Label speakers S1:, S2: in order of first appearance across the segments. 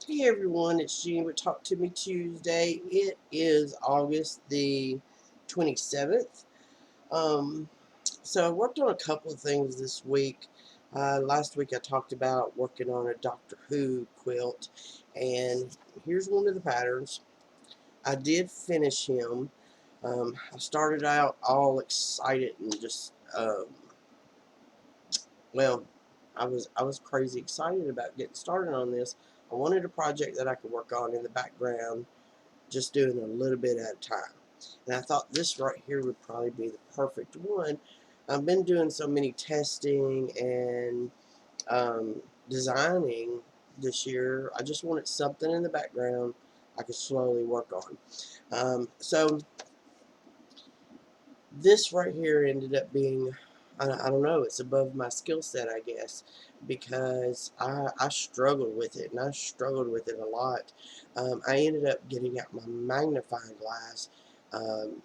S1: Hey everyone, it's Jean with Talk to Me Tuesday. It is August the 27th. Um, so I worked on a couple of things this week. Last week I talked about working on a Doctor Who quilt, and here's one of the patterns. I did finish him. I started out all excited and just, well, I was crazy excited about getting started on this. I wanted a project that I could work on in the background, just doing a little bit at a time. And I thought this right here would probably be the perfect one. I've been doing so many testing and um, designing this year. I just wanted something in the background I could slowly work on. So this right here ended up being, I don't know, it's above my skill set, I guess, because I struggled with it, and I struggled with it a lot. I ended up getting out my magnifying glass um,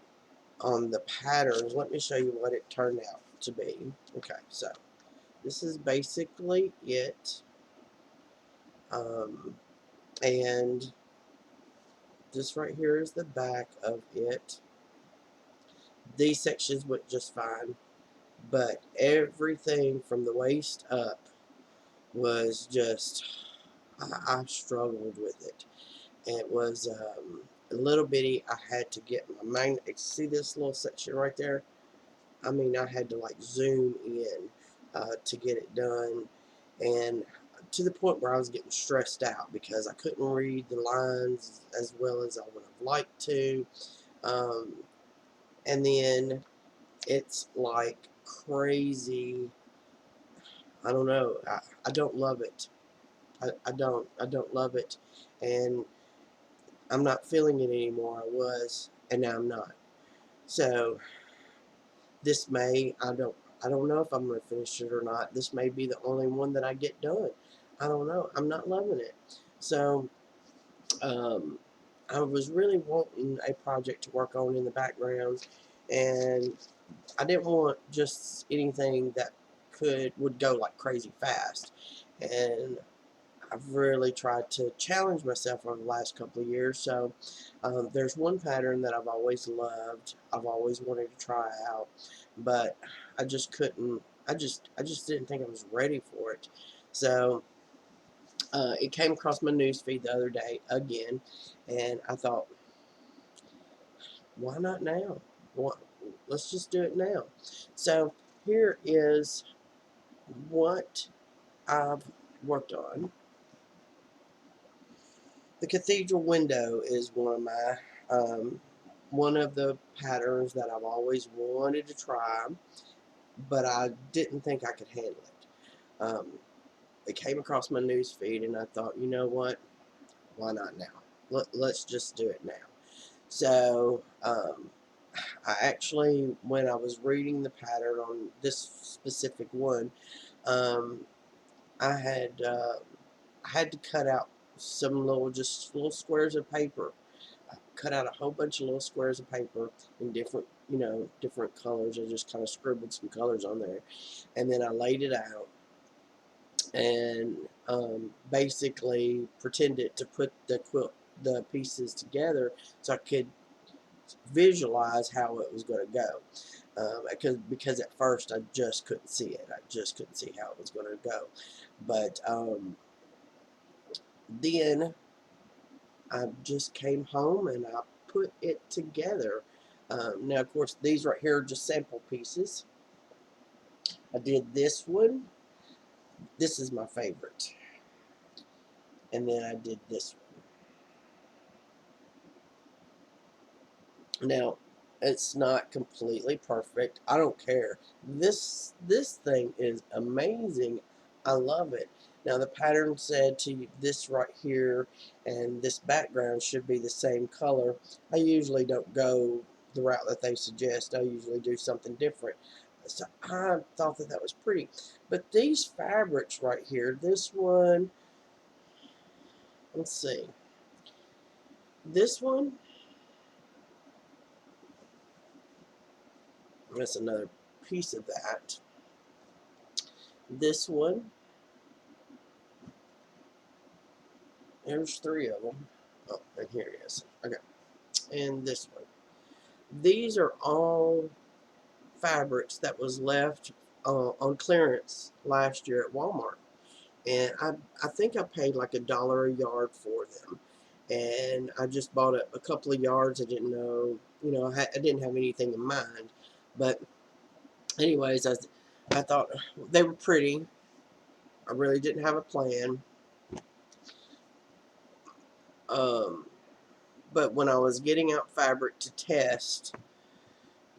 S1: on the patterns. Let me show you what it turned out to be. Okay, so this is basically it, um, and this right here is the back of it. These sections went just fine, but everything from the waist up was just, I struggled with it. It was a little bitty. I had to get my magnet. See this little section right there? I mean, I had to like zoom in to get it done, and to the point where I was getting stressed out because I couldn't read the lines as well as I would have liked to. Um, and then it's like crazy. I don't know. I don't love it. I don't love it, and I'm not feeling it anymore. I was, and now I'm not. So this may, I don't know if I'm gonna finish it or not. This may be the only one that I get done. I don't know. I'm not loving it. So um, I was really wanting a project to work on in the background, and I didn't want just anything that would go like crazy fast. And I've really tried to challenge myself over the last couple of years. So there's one pattern that I've always loved. I've always wanted to try out, but I just couldn't. I just didn't think I was ready for it. So it came across my news feed the other day again, and I thought, why not now? Why, let's just do it now. So here is what I've worked on. The cathedral window is one of the patterns that I've always wanted to try, but I didn't think I could handle it. It came across my news feed, and I thought, you know what? Why not now? Let's just do it now. So I actually, when I was reading the pattern on this specific one, um, I had uh, I had to cut out some just little squares of paper. I cut out a whole bunch of little squares of paper in different, different colors. I just kind of scribbled some colors on there, and then I laid it out and basically pretended to put the pieces together so I could visualize how it was going to go. Because at first I just couldn't see it. I just couldn't see how it was going to go. But then I just came home and I put it together. Now, of course, these right here are just sample pieces. I did this one. This is my favorite. And then I did this one. Now, it's not completely perfect. I don't care. This thing is amazing. I love it. Now the pattern said to this right here and this background should be the same color. I usually don't go the route that they suggest. I usually do something different. So I thought that was pretty. But these fabrics right here, this one, let's see. This one, that's another piece of that. This one, There's three of them. Oh, and here it is. Okay, and this one. These are all fabrics that was left on clearance last year at Walmart, and I think I paid like $1 a yard for them, and I just bought a couple of yards. I didn't know, I didn't have anything in mind, but anyways, I thought they were pretty. I really didn't have a plan. Um, but when I was getting out fabric to test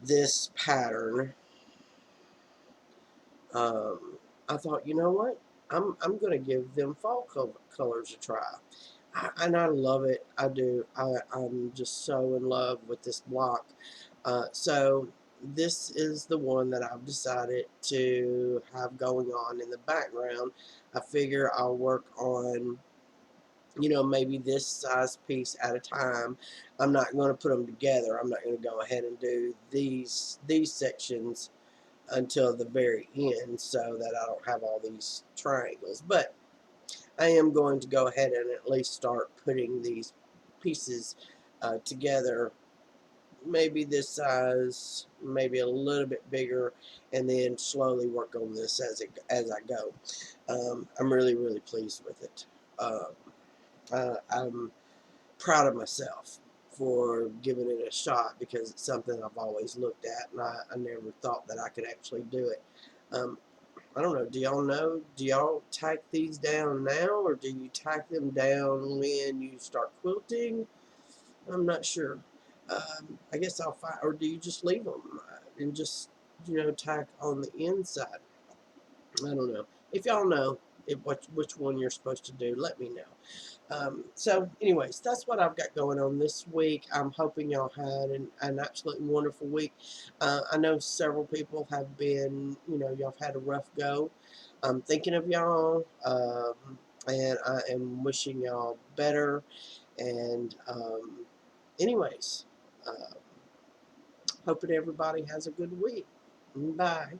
S1: this pattern, um, I thought, you know what? I'm gonna give them fall colors a try, and I love it. I do. I'm just so in love with this block. So this is the one that I've decided to have going on in the background. I figure I'll work on, maybe this size piece at a time. I'm not going to put them together. I'm not going to go ahead and do these sections until the very end so that I don't have all these triangles. But I am going to go ahead and at least start putting these pieces together, maybe this size, maybe a little bit bigger, and then slowly work on this as I go. I'm really pleased with it. I'm proud of myself for giving it a shot because it's something I've always looked at, and I never thought that I could actually do it. Um, I don't know. Do y'all know? Do y'all tack these down now, or do you tack them down when you start quilting? I'm not sure. I guess I'll find, or do you just leave them and just tack on the inside? I don't know. If y'all know which one you're supposed to do, let me know. So, anyways, that's what I've got going on this week. I'm hoping y'all had an absolutely wonderful week. I know several people have been, y'all have had a rough go. I'm thinking of y'all, and I am wishing y'all better. And, anyways, hoping everybody has a good week. Bye.